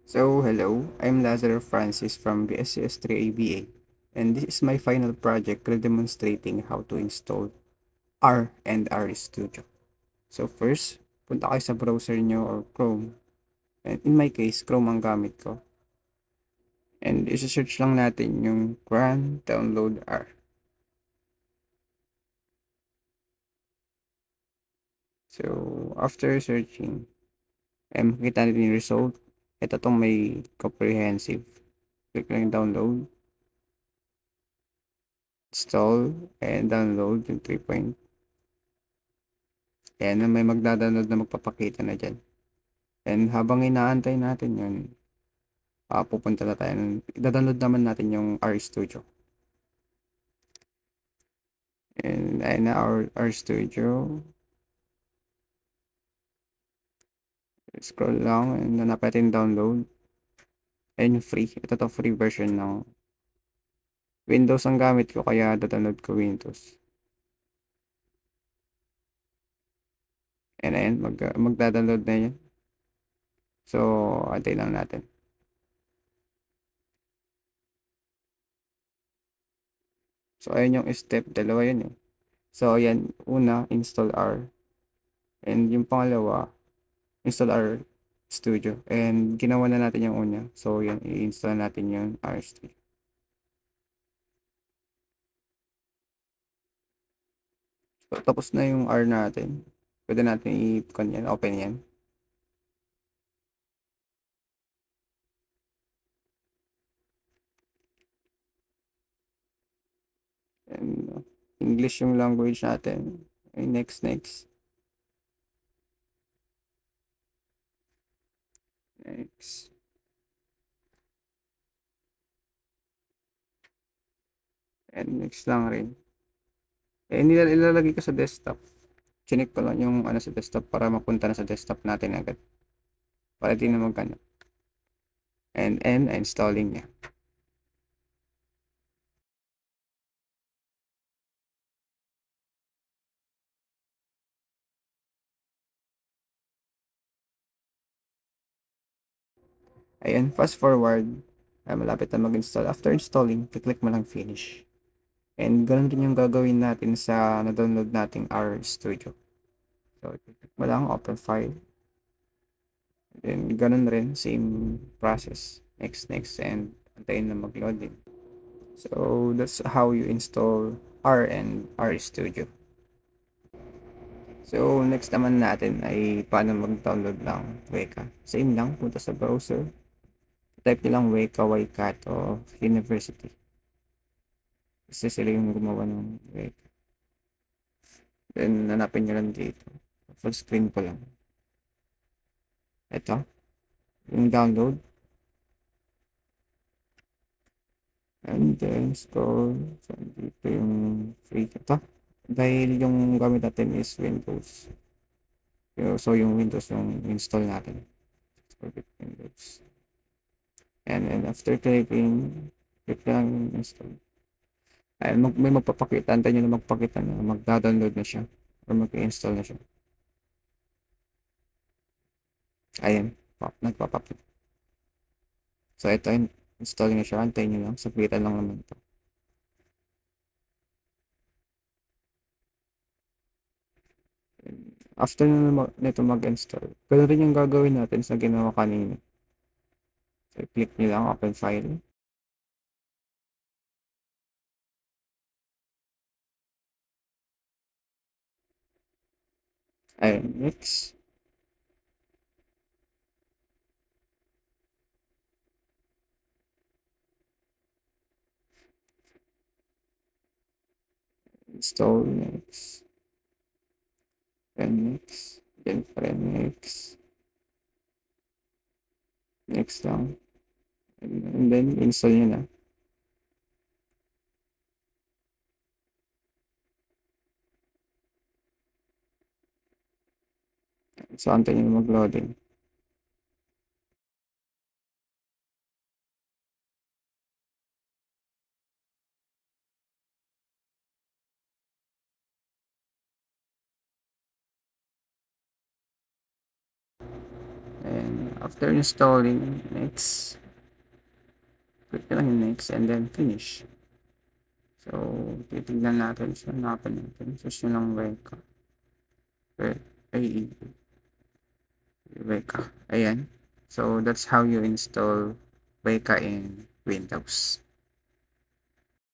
So, hello, I'm Lazaro Francis from BSCS3 ABA, and this is my final project demonstrating how to install R and R Studio. So first, punta kayo sa browser nyo or Chrome. And in my case, Chrome ang gamit ko. And isa-search lang natin yung Cran Download R. So, after searching, makita natin yung result. Ito tong may comprehensive. Click lang yung download, install, and download yung 3. Ayan na may magda-download na magpapakita na dyan. And habang inaantay natin yun, pupunta na tayo. Ida-download naman natin yung RStudio. And ayan na our Studio. Scroll lang and hanap natin download. Ayan yung free. Ito to free version ng Windows ang gamit ko kaya download ko Windows. And ayan, magda-download na yan. So, antay lang natin. So, ayan yung step. Dalawa yun eh. So, ayan. Una, install R. And yung pangalawa, install R Studio. And ginawa na natin yung una. So, yan. I-install natin yung R Studio. So, tapos na yung R natin. Pwede natin i-con yan. Open yan. And English yung language natin. Okay, next. Next. And next lang rin. Ilalagay ko sa desktop. Chinik ko lang yung sa desktop para mapunta na sa desktop natin agad. Para di na magkano. And installing niya. Ayan, fast forward. Malapit na mag-install. After installing, click mo lang finish. And ganun din yung gagawin natin sa na-download nating R Studio. So, click mo lang, open file. Then, ganun rin, same process. Next, and antayin na mag-load din. So, that's how you install R and R Studio. So, next naman natin ay paano mag-download ng Weka. Same lang, punta sa browser. Type nyo lang Weka Waikato University. Kasi sila yung gumawa ng Weka. Then, hanapin nyo lang dito. Full screen ko lang. Ito, yung download. And then, scroll. So, dito yung free. Ito. Dahil yung gamit natin is Windows. So, yung Windows yung install natin. So, Windows. And then, after clicking, click lang install. Ayan, may magpapakita. Antayin nyo na magpakita na magda-download na siya. Or mag-install na siya. Ayan. Nagpapap. So, ito, install na siya. Antayin nyo lang. Saglitan lang naman ito. After nito mag-install, ganoon rin yung gagawin natin sa ginawa kanina. So, click nyo lang, open file. Ayun, next. Install, next. Then next. Then pa rin, next. Next lang. And then, install nyo na. So, antayin nyo mag-loading. And After installing, next. Click nyo lang yung next and then finish. So, titignan natin siya. Hanapan natin. Search nyo lang Weka. Ay, Weka. Ayan. So, that's how you install Weka in Windows.